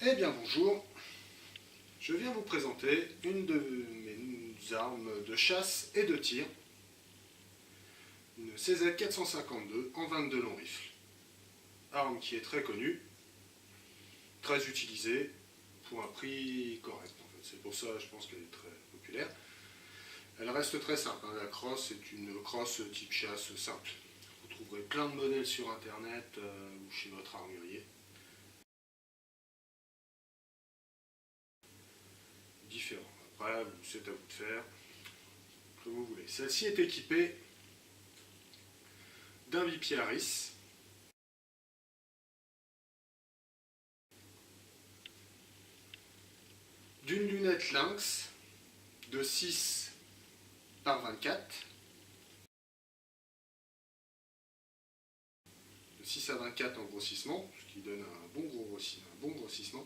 Eh bien bonjour, je viens vous présenter une de mes armes de chasse et de tir, une CZ452 en 22 long rifle. Arme qui est très connue, très utilisée, pour un prix correct en fait. C'est pour ça je pense qu'elle est très populaire. Elle reste très simple, hein. La crosse est une crosse type chasse simple. Vous trouverez plein de modèles sur internet ou chez votre armurier. Différents. Après, c'est à vous de faire comme vous voulez. Celle-ci est équipée d'un bipied Harris, d'une lunette Lynx de 6 par 24, de 6 à 24 en grossissement, ce qui donne un bon grossissement,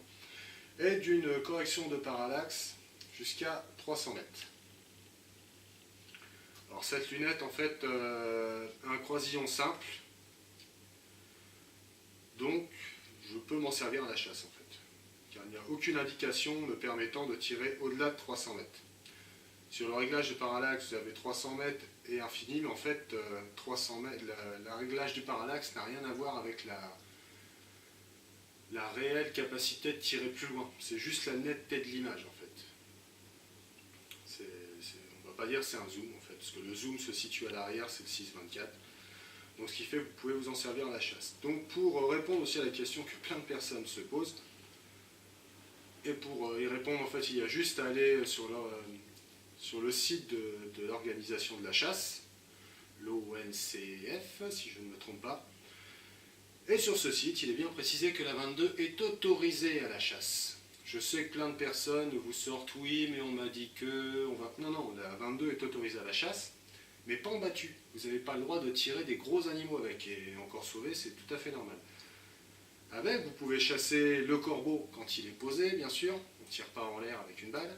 et d'une correction de parallaxe jusqu'à 300 mètres. Alors cette lunette en fait un croisillon simple, donc je peux m'en servir à la chasse en fait, car il n'y a aucune indication me permettant de tirer au-delà de 300 mètres. Sur le réglage de parallaxe vous avez 300 mètres et infini, mais en fait 300 mètres, le réglage du parallaxe n'a rien à voir avec la réelle capacité de tirer plus loin, c'est juste la netteté de l'image en fait. On ne va pas dire que c'est un zoom en fait, parce que le zoom se situe à l'arrière, c'est le 6-24. Donc ce qui fait que vous pouvez vous en servir à la chasse. Donc pour répondre aussi à la question que plein de personnes se posent, et pour y répondre en fait il y a juste à aller sur le site de l'organisation de la chasse, l'ONCF si je ne me trompe pas, et sur ce site il est bien précisé que la 22 est autorisée à la chasse. Je sais que plein de personnes vous sortent oui mais on m'a dit que... Non, la 22 est autorisée à la chasse, mais pas en battu. Vous n'avez pas le droit de tirer des gros animaux avec, et encore sauver c'est tout à fait normal. Avec, vous pouvez chasser le corbeau quand il est posé, bien sûr, on ne tire pas en l'air avec une balle.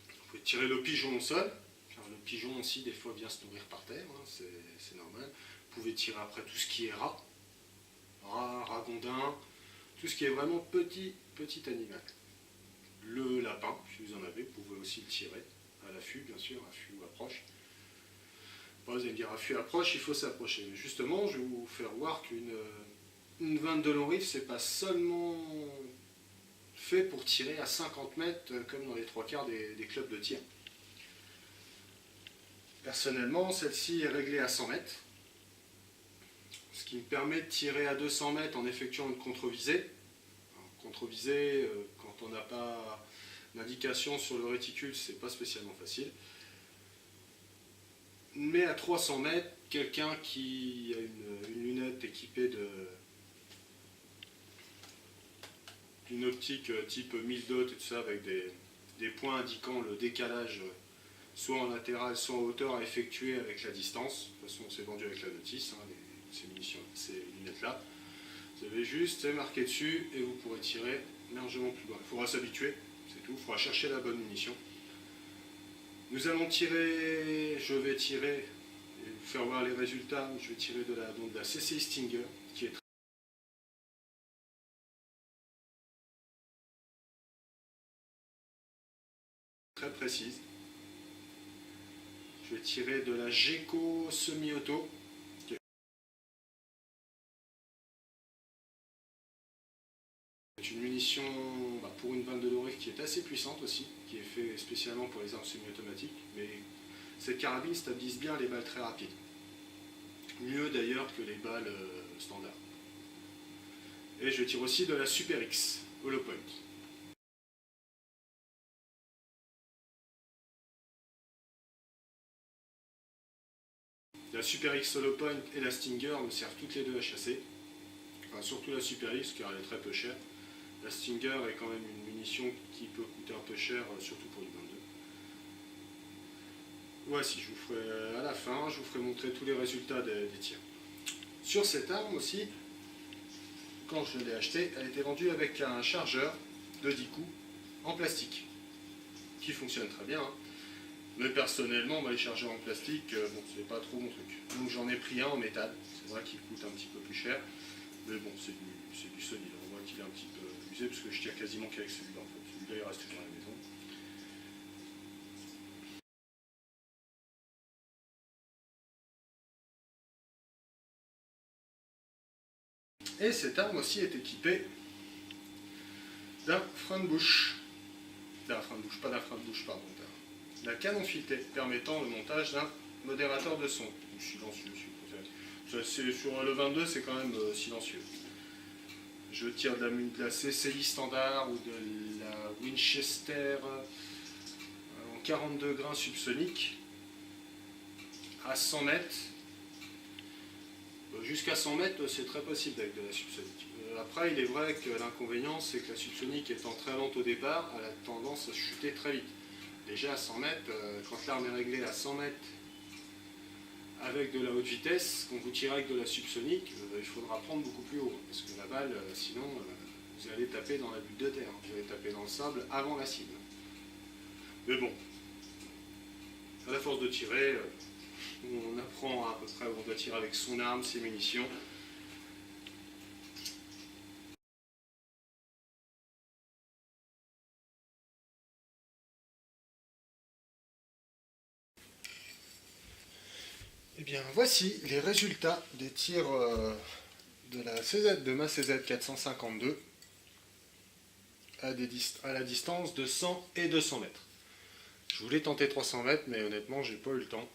Vous pouvez tirer le pigeon au sol, car le pigeon aussi des fois vient se nourrir par terre, hein, c'est normal. Vous pouvez tirer après tout ce qui est rat, ragondin, tout ce qui est vraiment petit animal. Le lapin, si vous en avez, vous pouvez aussi le tirer, à l'affût bien sûr, affût ou approche. Bon, vous allez me dire affût approche, il faut s'approcher. Mais justement, je vais vous faire voir qu'une 22 long rifle, c'est pas seulement fait pour tirer à 50 mètres comme dans les trois quarts des clubs de tir. Personnellement, celle-ci est réglée à 100 mètres, ce qui me permet de tirer à 200 mètres en effectuant une contre-visée. Contre-visée, quand on n'a pas d'indication sur le réticule, c'est pas spécialement facile. Mais à 300 mètres, quelqu'un qui a une lunette équipée d'une optique type 1000 dot et tout ça, avec des points indiquant le décalage soit en latéral, soit en hauteur à effectuer avec la distance. De toute façon, c'est vendu avec la notice, hein, ces lunettes-là. Vous avez juste, c'est marqué dessus, et vous pourrez tirer largement plus loin. Il faudra s'habituer, c'est tout, il faudra chercher la bonne munition. Nous allons tirer, je vais tirer, et vous faire voir les résultats, je vais tirer de la CCI Stinger, qui est très précise. Je vais tirer de la Geco semi-auto, qui est une munition pour une 22 long rifle qui est assez puissante aussi, qui est fait spécialement pour les armes semi-automatiques, mais cette carabine stabilise bien les balles très rapides. Mieux d'ailleurs que les balles standards. Et je tire aussi de la Super X Hollow Point. La Super X Hollow Point et la Stinger me servent toutes les deux à chasser. Enfin, surtout la Super X car elle est très peu chère. La Stinger est quand même une munition qui peut coûter un peu cher, surtout pour du 22. Voici, je vous ferai à la fin, je vous ferai montrer tous les résultats des tirs. Sur cette arme aussi, quand je l'ai achetée, elle était vendue avec un chargeur de 10 coups en plastique, qui fonctionne très bien. Hein. Mais personnellement, les chargeurs en plastique, bon, c'est pas trop mon truc. Donc j'en ai pris un en métal, c'est vrai qu'il coûte un petit peu plus cher. Mais bon, c'est du solide. On voit qu'il est un petit peu usé parce que je tire quasiment qu'avec celui-là en fait. Celui-là il reste toujours à la maison. Et cette arme aussi est équipée d'un frein de bouche. D'un frein de bouche, pas d'un frein de bouche, pardon. D'un canon fileté permettant le montage d'un modérateur de son. Ou silencieux, sur le 22, c'est quand même silencieux. Je tire de la CCI standard ou de la Winchester en 42 grains subsoniques à 100 mètres. Jusqu'à 100 mètres, c'est très possible avec de la subsonique. Après, il est vrai que l'inconvénient, c'est que la subsonique étant très lente au départ, elle a tendance à chuter très vite. Déjà à 100 mètres, quand l'arme est réglée à 100 mètres avec de la haute vitesse, quand vous tirez avec de la subsonique, il faudra prendre beaucoup plus haut. Parce que la balle, sinon, vous allez taper dans la butte de terre. Vous allez taper dans le sable avant la cible. Mais bon, à la force de tirer, on apprend à peu près où on doit tirer avec son arme, ses munitions. Eh bien, voici les résultats des tirs de ma CZ 452 à la distance de 100 et 200 mètres. Je voulais tenter 300 mètres, mais honnêtement, j'ai pas eu le temps.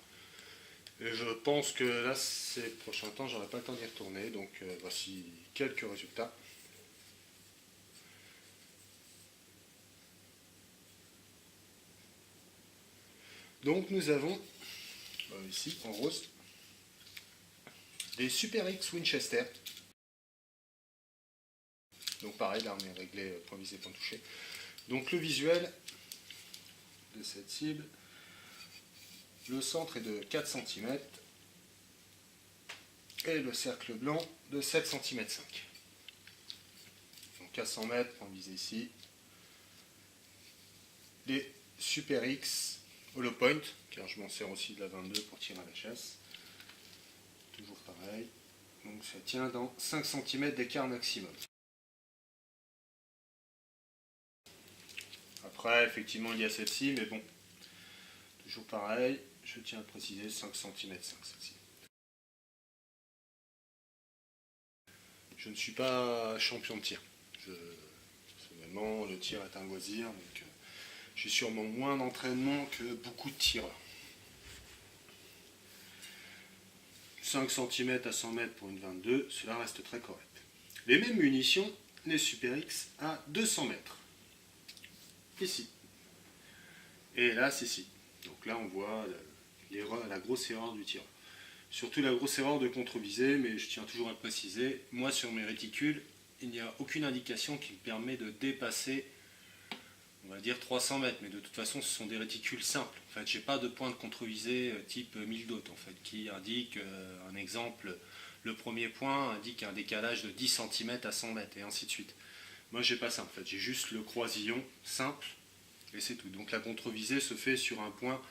Et je pense que là, ces prochains temps, j'aurai pas le temps d'y retourner. Donc, voici quelques résultats. Donc, nous avons ici, en rose, des Super X Winchester. Donc pareil, l'arme est réglée, point visé, point touché. Donc le visuel de cette cible, le centre est de 4 cm et le cercle blanc de 7 cm 5. Donc à 100 mètres, point visé ici. Les Super X Hollow Point, car je m'en sers aussi de la 22 pour tirer à la chasse. Toujours pareil. Donc ça tient dans 5 cm d'écart maximum. Après, effectivement, il y a celle-ci, mais bon, toujours pareil, je tiens à préciser 5 cm 5 celle-ci. Je ne suis pas champion de tir. Personnellement, le tir est un loisir, donc j'ai sûrement moins d'entraînement que beaucoup de tireurs. 5 cm à 100 mètres pour une 22, cela reste très correct. Les mêmes munitions, les Super X à 200 mètres. Ici. Et là, c'est ici. Donc là, on voit la grosse erreur du tireur. Surtout la grosse erreur de contre-visée, mais je tiens toujours à le préciser. Moi, sur mes réticules, il n'y a aucune indication qui me permet de dépasser, on va dire 300 mètres. Mais de toute façon, ce sont des réticules simples. En fait, je n'ai pas de point de contre-visée type 1000 d'autres, en fait, qui indique, un exemple, le premier point indique un décalage de 10 cm à 100 mètres, et ainsi de suite. Moi, j'ai pas ça, en fait. J'ai juste le croisillon simple, et c'est tout. Donc la contre-visée se fait sur un point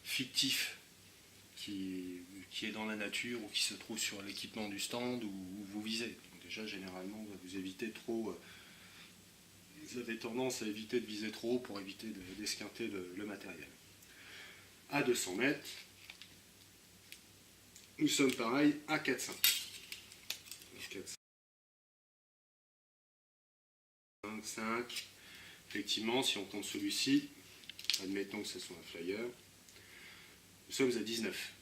fictif qui est dans la nature ou qui se trouve sur l'équipement du stand où vous visez. Donc déjà, généralement, vous évitez trop. Vous avez tendance à éviter de viser trop haut pour éviter d'esquinter le matériel. À 200 mètres, nous sommes pareil à 4,5. 5. Effectivement, si on compte celui-ci, admettons que ce soit un flyer, nous sommes à 19.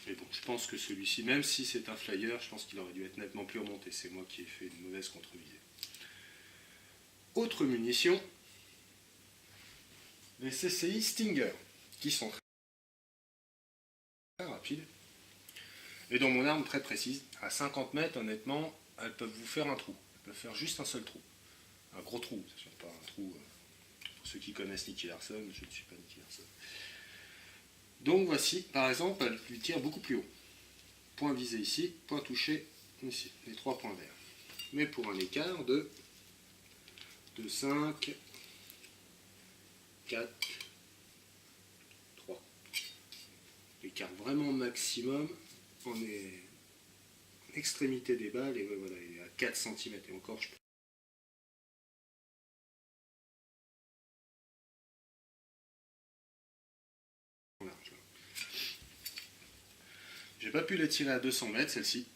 Mais bon, je pense que celui-ci, même si c'est un flyer, je pense qu'il aurait dû être nettement plus remonté. C'est moi qui ai fait une mauvaise contre-visée. Autre munition, les CCI Stinger, qui sont très rapides, et dont mon arme très précise. À 50 mètres, honnêtement, elles peuvent vous faire un trou. Elles peuvent faire juste un seul trou. Un gros trou, ce n'est pas un trou. Pour ceux qui connaissent Nicky Larson, je ne suis pas Nicky Larson. Donc voici, par exemple, elle lui tire beaucoup plus haut. Point visé ici, point touché ici, les 3 points verts. Mais pour un écart de 5, 4, 3. L'écart vraiment maximum, on est l'extrémité des balles, et voilà, il est à 4 cm, et encore je peux. Voilà, j'ai pas pu les tirer à 200 mètres, celle-ci.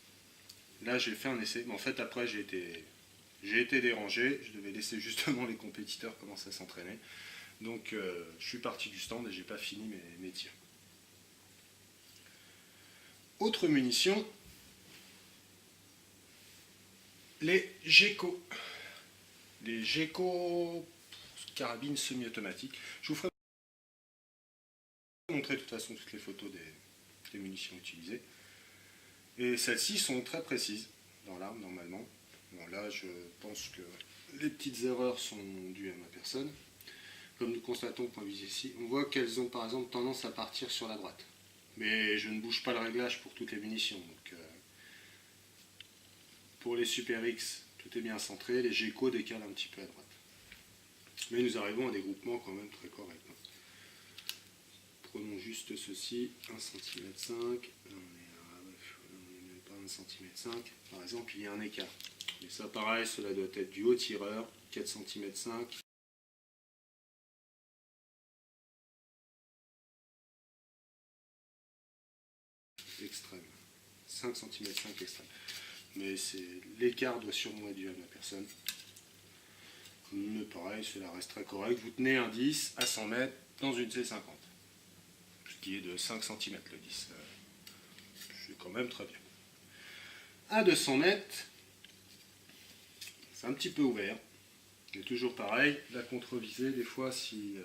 Là, j'ai fait un essai, mais en fait, après, j'ai été dérangé. Je devais laisser justement les compétiteurs commencer à s'entraîner. Donc, je suis parti du stand et j'ai pas fini mes tirs. Autre munition, les GECO. Les GECO carabines semi-automatiques. Je vous ferai montrer de toute façon toutes les photos des munitions utilisées. Et celles-ci sont très précises dans l'arme normalement. Bon, là, je pense que les petites erreurs sont dues à ma personne. Comme nous constatons, point visé ici, on voit qu'elles ont par exemple tendance à partir sur la droite. Mais je ne bouge pas le réglage pour toutes les munitions. Donc, pour les Super X, tout est bien centré. Les GECO décalent un petit peu à droite. Mais nous arrivons à des groupements quand même très corrects. Prenons juste ceci, 1 cm 5. Là, on n'est même pas 1 cm 5. Par exemple, il y a un écart. Et ça, pareil, cela doit être du haut tireur, 4 cm 5. Extrême. 5 cm 5 extrême. Mais l'écart doit sûrement être dû à ma personne. Mais pareil, cela reste très correct. Vous tenez un 10 à 100 mètres dans une C50. Ce qui est de 5 cm le 10. C'est quand même très bien. À 200 mètres, c'est un petit peu ouvert. Mais toujours pareil, la contre-visée, des fois, si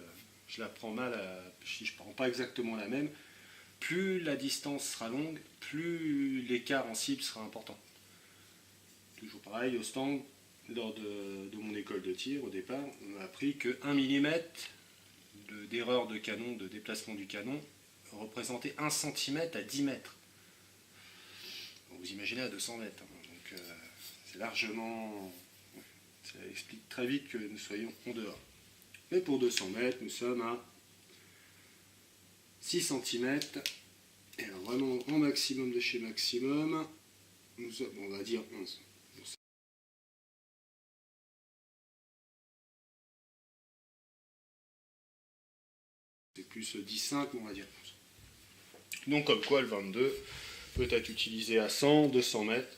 je la prends mal, si je ne prends pas exactement la même, plus la distance sera longue, plus l'écart en cible sera important. Toujours pareil, au stand, lors de mon école de tir, au départ, on m'a appris que 1 mm d'erreur de canon, de déplacement du canon, représentait 1 cm à 10 mètres. Vous imaginez à 200 mètres. Hein, donc c'est largement... Ça explique très vite que nous soyons en dehors. Mais pour 200 mètres, nous sommes à 6 cm. Et alors vraiment en maximum de chez maximum, nous sommes, on va dire 11. C'est plus 10,5, on va dire 11. Donc comme quoi le 22 peut être utilisé à 100, 200 mètres.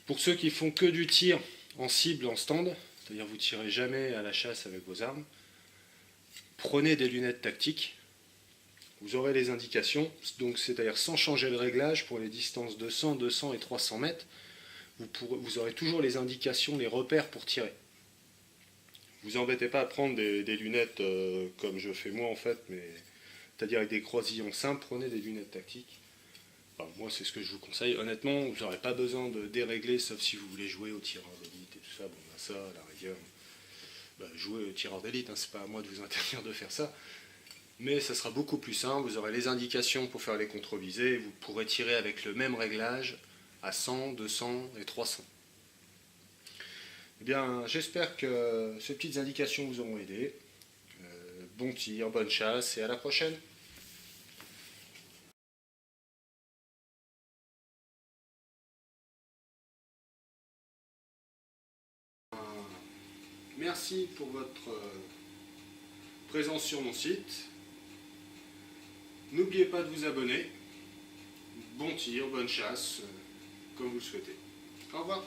Pour ceux qui font que du tir en cible, en stand, c'est-à-dire vous ne tirez jamais à la chasse avec vos armes, prenez des lunettes tactiques. Vous aurez les indications, donc c'est-à-dire sans changer le réglage pour les distances de 100, 200 et 300 mètres, vous aurez toujours les indications, les repères pour tirer. Vous embêtez pas à prendre des lunettes comme je fais moi en fait, mais c'est-à-dire avec des croisillons simples, prenez des lunettes tactiques. Enfin, moi c'est ce que je vous conseille. Honnêtement, vous n'aurez pas besoin de dérégler, sauf si vous voulez jouer au tireur d'élite et tout ça. Bon, bah, ça, à la rigueur, jouez au tireur d'élite, hein, c'est pas à moi de vous interdire de faire ça. Mais ça sera beaucoup plus simple, vous aurez les indications pour faire les contre-visées, et vous pourrez tirer avec le même réglage à 100, 200 et 300. Eh bien, j'espère que ces petites indications vous auront aidé. Bon tir, bonne chasse et à la prochaine. Merci pour votre présence sur mon site. N'oubliez pas de vous abonner. Bon tir, bonne chasse, comme vous le souhaitez. Au revoir.